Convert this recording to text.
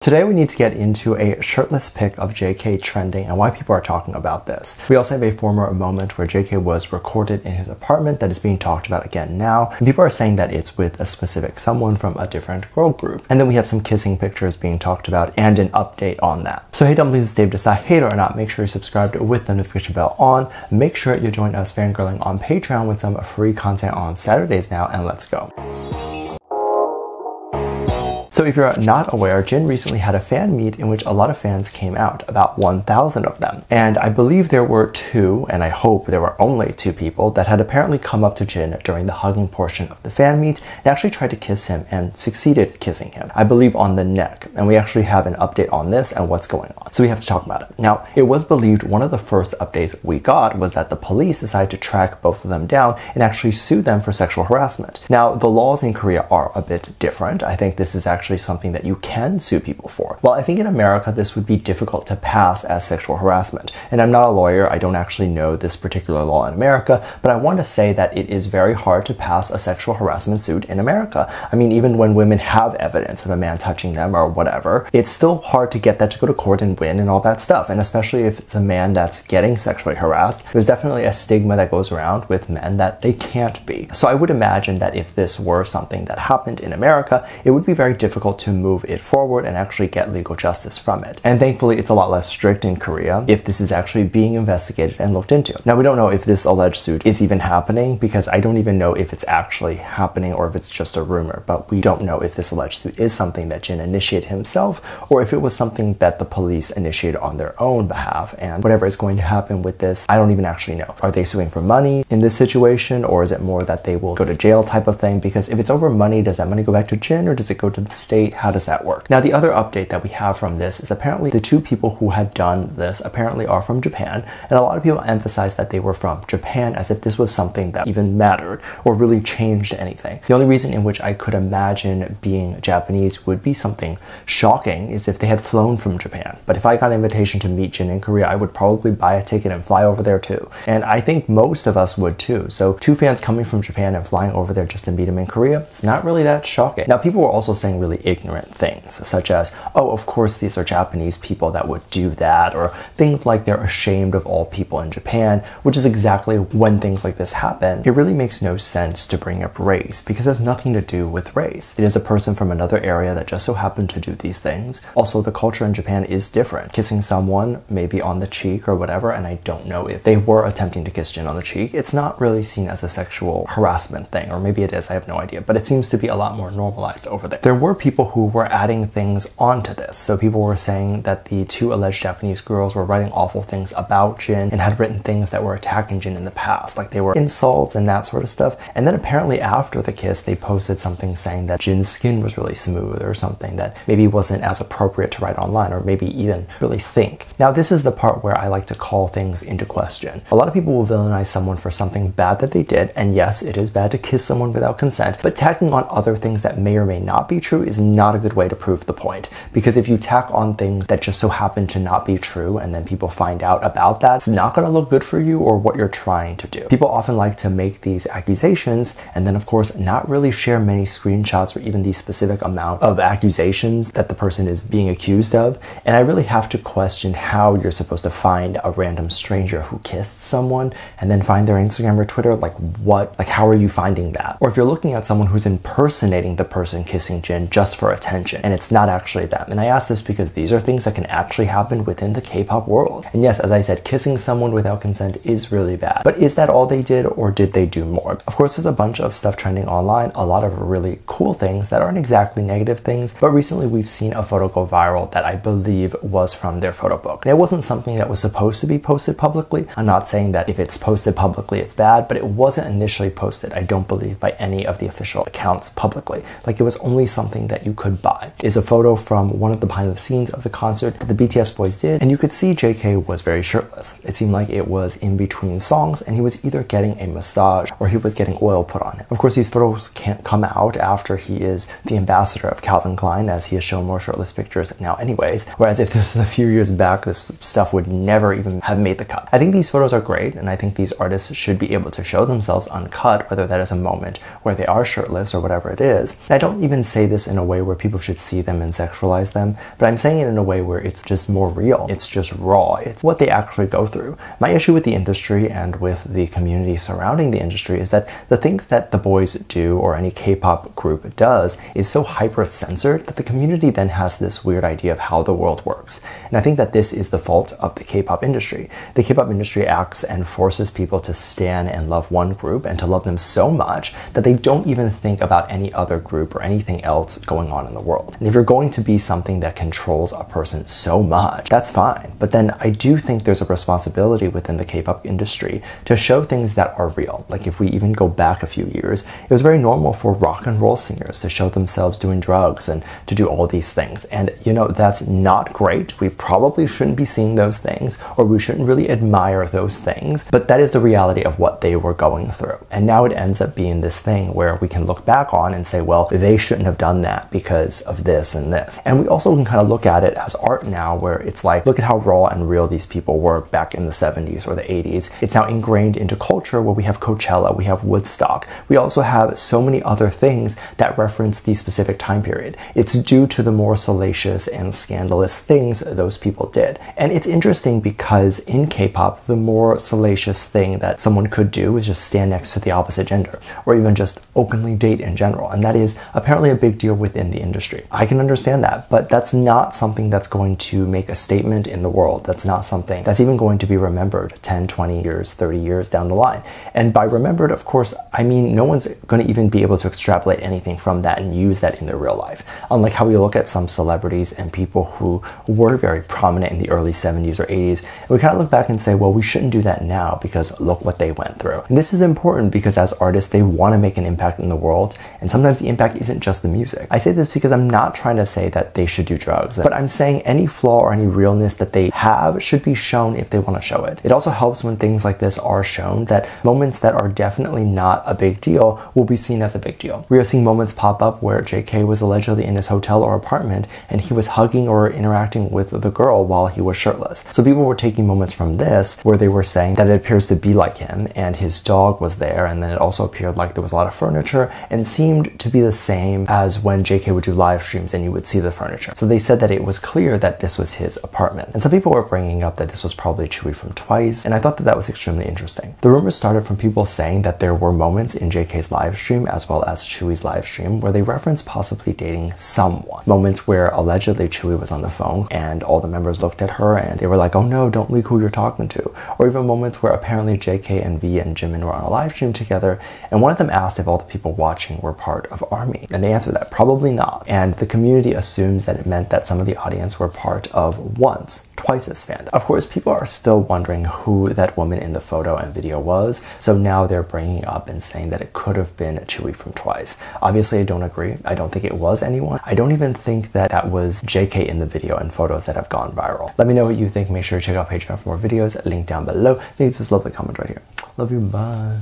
Today we need to get into a shirtless pic of JK trending and why people are talking about this. We also have a former moment where JK was recorded in his apartment that is being talked about again now, and people are saying that it's with a specific someone from a different girl group. And then we have some kissing pictures being talked about and an update on that. So hey Dumplings, it's Dave, decide hate or not, make sure you're subscribed with the notification bell on. Make sure you join us fangirling on Patreon with some free content on Saturdays now, and let's go. So if you're not aware, Jin recently had a fan meet in which a lot of fans came out, about 1,000 of them. And I believe there were two, and I hope there were only two people, that had apparently come up to Jin during the hugging portion of the fan meet and actually tried to kiss him and succeeded kissing him, I believe on the neck. And we actually have an update on this and what's going on. So we have to talk about it. Now, it was believed one of the first updates we got was that the police decided to track both of them down and actually sue them for sexual harassment. Now, the laws in Korea are a bit different. I think this is actually something that you can sue people for. Well, I think in America this would be difficult to pass as sexual harassment. And I'm not a lawyer, I don't actually know this particular law in America, but I want to say that it is very hard to pass a sexual harassment suit in America. I mean, even when women have evidence of a man touching them or whatever, it's still hard to get that to go to court and win and all that stuff. And especially if it's a man that's getting sexually harassed, there's definitely a stigma that goes around with men that they can't be. So I would imagine that if this were something that happened in America, it would be very difficult to move it forward and actually get legal justice from it. And thankfully, it's a lot less strict in Korea if this is actually being investigated and looked into. Now, we don't know if this alleged suit is even happening because I don't even know if it's actually happening or if it's just a rumor, but we don't know if this alleged suit is something that Jin initiated himself or if it was something that the police initiated on their own behalf. And whatever is going to happen with this, I don't even actually know. Are they suing for money in this situation, or is it more that they will go to jail type of thing? Because if it's over money, does that money go back to Jin or does it go to the state? How does that work? Now, the other update that we have from this is apparently the two people who had done this apparently are from Japan, and a lot of people emphasize that they were from Japan as if this was something that even mattered or really changed anything. The only reason in which I could imagine being Japanese would be something shocking is if they had flown from Japan. But if I got an invitation to meet Jin in Korea, I would probably buy a ticket and fly over there too. And I think most of us would too. So two fans coming from Japan and flying over there just to meet him in Korea, it's not really that shocking. Now, people were also saying really ignorant things, such as, oh, of course these are Japanese people that would do that, or things like they're ashamed of all people in Japan, which is exactly when things like this happen. It really makes no sense to bring up race because it has nothing to do with race. It is a person from another area that just so happened to do these things. Also, the culture in Japan is different. Kissing someone maybe on the cheek or whatever, and I don't know if they were attempting to kiss Jin on the cheek, it's not really seen as a sexual harassment thing, or maybe it is, I have no idea, but it seems to be a lot more normalized over there. There were people who were adding things onto this. So people were saying that the two alleged Japanese girls were writing awful things about Jin and had written things that were attacking Jin in the past, like they were insults and that sort of stuff. And then apparently after the kiss, they posted something saying that Jin's skin was really smooth or something that maybe wasn't as appropriate to write online or maybe even really think. Now, this is the part where I like to call things into question. A lot of people will villainize someone for something bad that they did, and yes, it is bad to kiss someone without consent, but tacking on other things that may or may not be true is not a good way to prove the point. Because if you tack on things that just so happen to not be true and then people find out about that, it's not going to look good for you or what you're trying to do. People often like to make these accusations and then of course not really share many screenshots or even the specific amount of accusations that the person is being accused of. And I really have to question how you're supposed to find a random stranger who kissed someone and then find their Instagram or Twitter. Like what? Like how are you finding that? Or if you're looking at someone who's impersonating the person kissing Jin just for attention and it's not actually them. And I ask this because these are things that can actually happen within the K-pop world. And yes, as I said, kissing someone without consent is really bad. But is that all they did, or did they do more? Of course, there's a bunch of stuff trending online, a lot of really cool things that aren't exactly negative things, but recently we've seen a photo go viral that I believe was from their photo book. And it wasn't something that was supposed to be posted publicly. I'm not saying that if it's posted publicly it's bad, but it wasn't initially posted, I don't believe, by any of the official accounts publicly. Like it was only something that you could buy. It's a photo from one of the behind the scenes of the concert that the BTS boys did, and you could see JK was very shirtless. It seemed like it was in between songs and he was either getting a massage or he was getting oil put on him. Of course, these photos can't come out after he is the ambassador of Calvin Klein, as he has shown more shirtless pictures now anyways, whereas if this was a few years back, this stuff would never even have made the cut. I think these photos are great, and I think these artists should be able to show themselves uncut, whether that is a moment where they are shirtless or whatever it is. And I don't even say this in a way where people should see them and sexualize them, but I'm saying it in a way where it's just more real. It's just raw. It's what they actually go through. My issue with the industry and with the community surrounding the industry is that the things that the boys do or any K-pop group does is so hyper-censored that the community then has this weird idea of how the world works. And I think that this is the fault of the K-pop industry. The K-pop industry acts and forces people to stan and love one group and to love them so much that they don't even think about any other group or anything else going on in the world. And if you're going to be something that controls a person so much, that's fine. But then I do think there's a responsibility within the K-pop industry to show things that are real. Like if we even go back a few years, it was very normal for rock and roll singers to show themselves doing drugs and to do all these things. And you know, that's not great. We probably shouldn't be seeing those things, or we shouldn't really admire those things, but that is the reality of what they were going through. And now it ends up being this thing where we can look back on and say, well, they shouldn't have done that because of this and this. And we also can kind of look at it as art now, where it's like, look at how raw and real these people were back in the 70s or the 80s. It's now ingrained into culture where we have Coachella, we have Woodstock. We also have so many other things that reference the specific time period. It's due to the more salacious and scandalous things those people did. And it's interesting because in K-pop, the more salacious thing that someone could do is just stand next to the opposite gender, or even just openly date in general. And that is apparently a big deal within the industry. I can understand that, but that's not something that's going to make a statement in the world. That's not something that's even going to be remembered 10, 20 years, 30 years down the line. And by remembered, of course, I mean no one's going to even be able to extrapolate anything from that and use that in their real life. Unlike how we look at some celebrities and people who were very prominent in the early 70s or 80s, and we kind of look back and say, well, we shouldn't do that now because look what they went through. And this is important because as artists, they want to make an impact in the world, and sometimes the impact isn't just the music. I say this because I'm not trying to say that they should do drugs, but I'm saying any flaw or any realness that they have should be shown if they want to show it. It also helps when things like this are shown, that moments that are definitely not a big deal will be seen as a big deal. We are seeing moments pop up where JK was allegedly in his hotel or apartment and he was hugging or interacting with the girl while he was shirtless. So people were taking moments from this where they were saying that it appears to be like him and his dog was there, and then it also appeared like there was a lot of furniture and seemed to be the same as when JK would do live streams and you would see the furniture. So they said that it was clear that this was his apartment. And some people were bringing up that this was probably Tzuyu from Twice, and I thought that that was extremely interesting. The rumors started from people saying that there were moments in JK's live stream as well as Tsuyu's live stream where they referenced possibly dating someone. Moments where allegedly Tzuyu was on the phone and all the members looked at her and they were like, oh no, don't leak who you're talking to. Or even moments where apparently JK and V and Jimin were on a live stream together and one of them asked if all the people watching were part of ARMY. And they answered that probably not. And the community assumes that it meant that some of the audience were part of Twice's fandom. Of course, people are still wondering who that woman in the photo and video was, so now they're bringing up and saying that it could have been Tzuyu from Twice. Obviously, I don't agree. I don't think it was anyone. I don't even think that that was JK in the video and photos that have gone viral. Let me know what you think. Make sure to check out Patreon for more videos. Link down below. Leave this lovely comment right here. Love you. Bye.